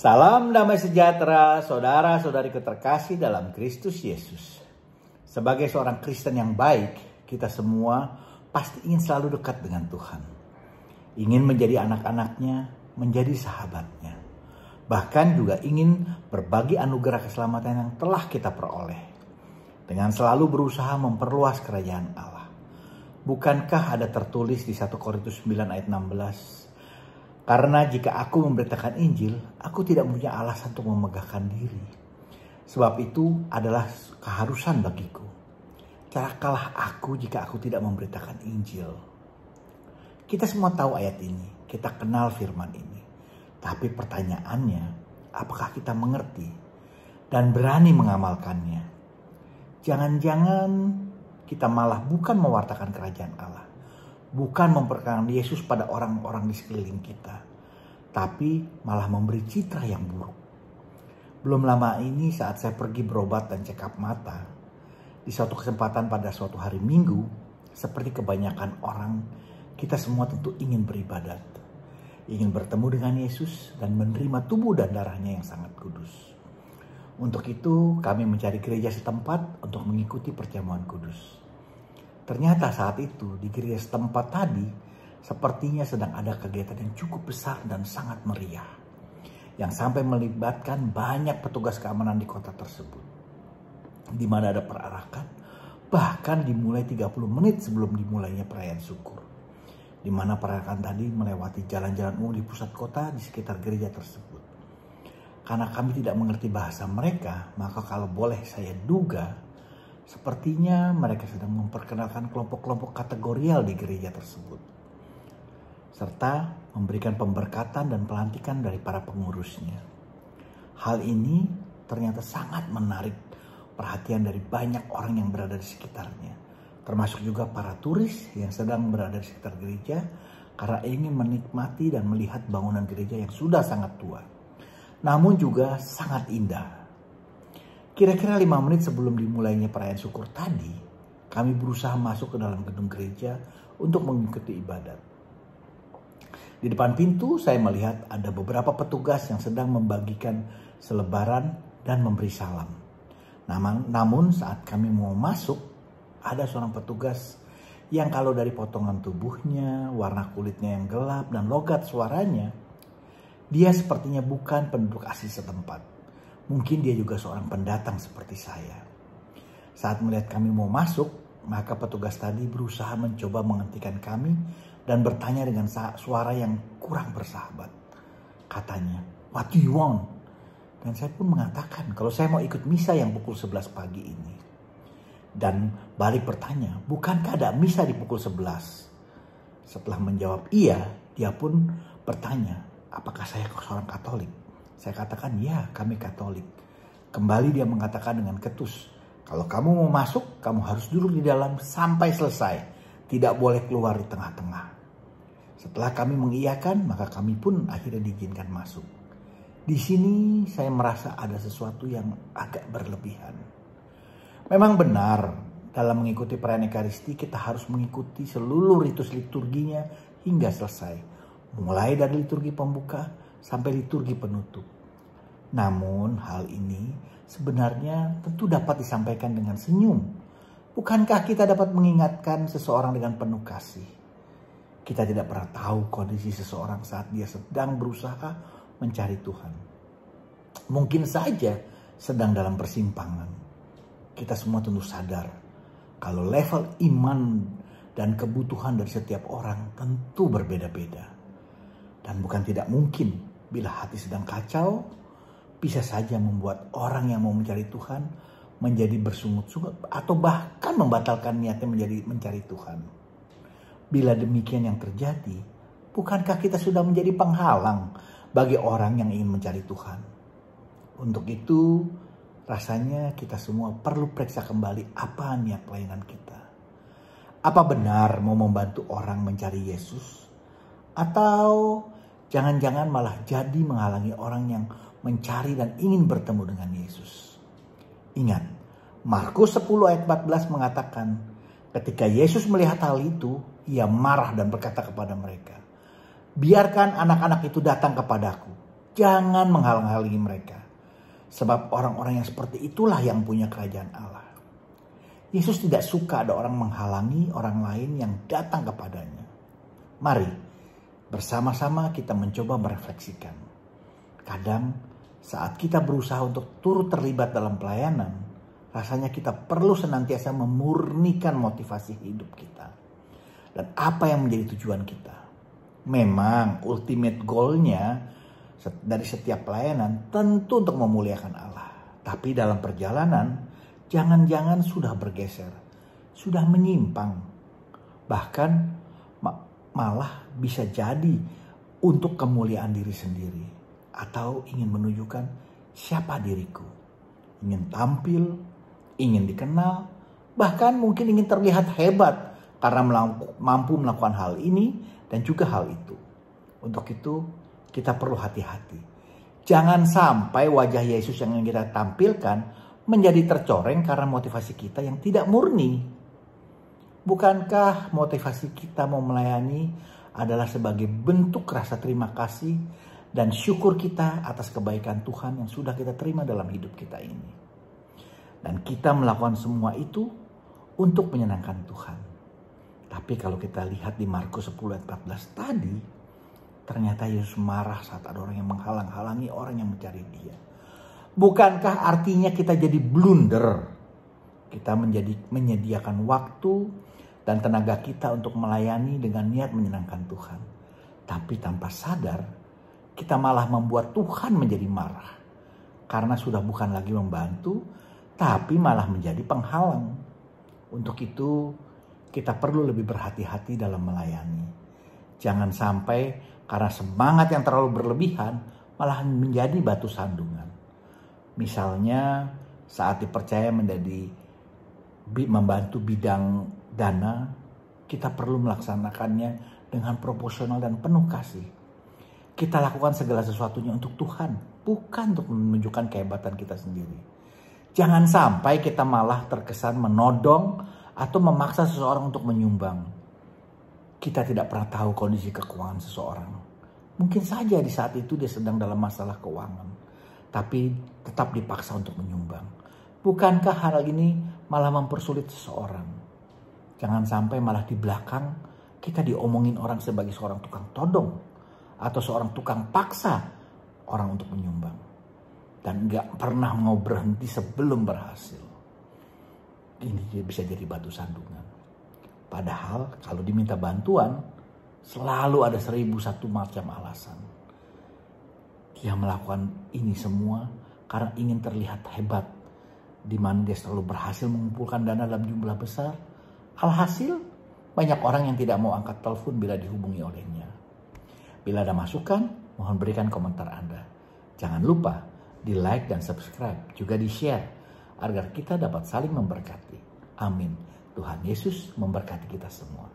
Salam damai sejahtera, saudara-saudariku terkasih dalam Kristus Yesus. Sebagai seorang Kristen yang baik, kita semua pasti ingin selalu dekat dengan Tuhan. Ingin menjadi anak-anaknya, menjadi sahabatnya. Bahkan juga ingin berbagi anugerah keselamatan yang telah kita peroleh. Dengan selalu berusaha memperluas kerajaan Allah. Bukankah ada tertulis di 1 Korintus 9 ayat 16? Karena jika aku memberitakan Injil, aku tidak punya alasan untuk memegahkan diri. Sebab itu adalah keharusan bagiku. Celakalah aku jika aku tidak memberitakan Injil. Kita semua tahu ayat ini, kita kenal firman ini. Tapi pertanyaannya, apakah kita mengerti dan berani mengamalkannya? Jangan-jangan kita malah bukan mewartakan kerajaan Allah. Bukan memperkenalkan Yesus pada orang-orang di sekeliling kita. Tapi malah memberi citra yang buruk. Belum lama ini saat saya pergi berobat dan check up mata. Di suatu kesempatan pada suatu hari Minggu. Seperti kebanyakan orang, kita semua tentu ingin beribadat. Ingin bertemu dengan Yesus dan menerima tubuh dan darahnya yang sangat kudus. Untuk itu kami mencari gereja setempat untuk mengikuti perjamuan kudus. Ternyata saat itu di gereja setempat tadi sepertinya sedang ada kegiatan yang cukup besar dan sangat meriah. Yang sampai melibatkan banyak petugas keamanan di kota tersebut. Di mana ada perarakan, bahkan dimulai 30 menit sebelum dimulainya perayaan syukur. Di mana perarakan tadi melewati jalan-jalan umum di pusat kota di sekitar gereja tersebut. Karena kami tidak mengerti bahasa mereka, maka kalau boleh saya duga, sepertinya mereka sedang memperkenalkan kelompok-kelompok kategorial di gereja tersebut. Serta memberikan pemberkatan dan pelantikan dari para pengurusnya. Hal ini ternyata sangat menarik perhatian dari banyak orang yang berada di sekitarnya. Termasuk juga para turis yang sedang berada di sekitar gereja karena ingin menikmati dan melihat bangunan gereja yang sudah sangat tua. Namun juga sangat indah. Kira-kira 5 menit sebelum dimulainya perayaan syukur tadi, kami berusaha masuk ke dalam gedung gereja untuk mengikuti ibadat. Di depan pintu saya melihat ada beberapa petugas yang sedang membagikan selebaran dan memberi salam. Namun saat kami mau masuk, ada seorang petugas yang kalau dari potongan tubuhnya, warna kulitnya yang gelap dan logat suaranya, dia sepertinya bukan penduduk asli setempat. Mungkin dia juga seorang pendatang seperti saya. Saat melihat kami mau masuk, maka petugas tadi berusaha mencoba menghentikan kami dan bertanya dengan suara yang kurang bersahabat. Katanya, "What do you want?" Dan saya pun mengatakan kalau saya mau ikut misa yang pukul 11 pagi ini. Dan balik bertanya, "Bukankah ada misa di pukul 11?" Setelah menjawab iya, dia pun bertanya, apakah saya seorang Katolik? Saya katakan, ya, kami Katolik. Kembali dia mengatakan dengan ketus, kalau kamu mau masuk, kamu harus duduk di dalam sampai selesai. Tidak boleh keluar di tengah-tengah. Setelah kami mengiyakan, maka kami pun akhirnya diizinkan masuk. Di sini saya merasa ada sesuatu yang agak berlebihan. Memang benar, dalam mengikuti perayaan Ekaristi, kita harus mengikuti seluruh ritus liturginya hingga selesai. Mulai dari liturgi pembuka sampai liturgi penutup. Namun hal ini sebenarnya tentu dapat disampaikan dengan senyum. Bukankah kita dapat mengingatkan seseorang dengan penuh kasih? Kita tidak pernah tahu kondisi seseorang saat dia sedang berusaha mencari Tuhan. Mungkin saja sedang dalam persimpangan. Kita semua tentu sadar kalau level iman dan kebutuhan dari setiap orang tentu berbeda-beda. Dan bukan tidak mungkin bila hati sedang kacau, bisa saja membuat orang yang mau mencari Tuhan menjadi bersungut-sungut atau bahkan membatalkan niatnya menjadi mencari Tuhan. Bila demikian yang terjadi, bukankah kita sudah menjadi penghalang bagi orang yang ingin mencari Tuhan? Untuk itu, rasanya kita semua perlu periksa kembali apa niat pelayanan kita. Apa benar mau membantu orang mencari Yesus? Atau jangan-jangan malah jadi menghalangi orang yang mencari dan ingin bertemu dengan Yesus. Ingat, Markus 10 ayat 14 mengatakan, ketika Yesus melihat hal itu, ia marah dan berkata kepada mereka, "Biarkan anak-anak itu datang kepadaku, Jangan menghalang-halangi mereka. Sebab orang-orang yang seperti itulah yang punya kerajaan Allah. Yesus tidak suka ada orang menghalangi orang lain yang datang kepadanya. Mari bersama-sama kita mencoba merefleksikan. Kadang saat kita berusaha untuk turut terlibat dalam pelayanan, rasanya kita perlu senantiasa memurnikan motivasi hidup kita. Dan apa yang menjadi tujuan kita. Memang ultimate goalnya dari setiap pelayanan tentu untuk memuliakan Allah. Tapi dalam perjalanan, jangan-jangan sudah bergeser, sudah menyimpang. Bahkan malah bisa jadi untuk kemuliaan diri sendiri. Atau ingin menunjukkan siapa diriku. Ingin tampil, ingin dikenal, bahkan mungkin ingin terlihat hebat karena mampu melakukan hal ini dan juga hal itu. Untuk itu kita perlu hati-hati. Jangan sampai wajah Yesus yang kita tampilkan menjadi tercoreng karena motivasi kita yang tidak murni. Bukankah motivasi kita mau melayani adalah sebagai bentuk rasa terima kasih dan syukur kita atas kebaikan Tuhan yang sudah kita terima dalam hidup kita ini. Dan kita melakukan semua itu untuk menyenangkan Tuhan. Tapi kalau kita lihat di Markus 10 ayat 14 tadi, ternyata Yesus marah saat ada orang yang menghalang-halangi orang yang mencari Dia. Bukankah artinya kita jadi blunder? Kita menyediakan waktu dan tenaga kita untuk melayani dengan niat menyenangkan Tuhan. Tapi tanpa sadar, kita malah membuat Tuhan menjadi marah. Karena sudah bukan lagi membantu, tapi malah menjadi penghalang. Untuk itu, kita perlu lebih berhati-hati dalam melayani. Jangan sampai karena semangat yang terlalu berlebihan malah menjadi batu sandungan. Misalnya saat dipercaya membantu bidang dana, kita perlu melaksanakannya dengan proporsional dan penuh kasih. Kita lakukan segala sesuatunya untuk Tuhan, bukan untuk menunjukkan kehebatan kita sendiri. Jangan sampai kita malah terkesan menodong atau memaksa seseorang untuk menyumbang. Kita tidak pernah tahu kondisi keuangan seseorang. Mungkin saja di saat itu dia sedang dalam masalah keuangan, tapi tetap dipaksa untuk menyumbang. Bukankah hal ini malah mempersulit seseorang? Jangan sampai malah di belakang kita diomongin orang sebagai seorang tukang todong atau seorang tukang paksa orang untuk menyumbang. Dan gak pernah mau berhenti sebelum berhasil. Ini bisa jadi batu sandungan. Padahal kalau diminta bantuan, selalu ada 1001 macam alasan. Dia melakukan ini semua karena ingin terlihat hebat. Di mana dia selalu berhasil mengumpulkan dana dalam jumlah besar. Alhasil, banyak orang yang tidak mau angkat telepon bila dihubungi olehnya. Bila ada masukan, mohon berikan komentar Anda. Jangan lupa di like dan subscribe, juga di share agar kita dapat saling memberkati. Amin. Tuhan Yesus memberkati kita semua.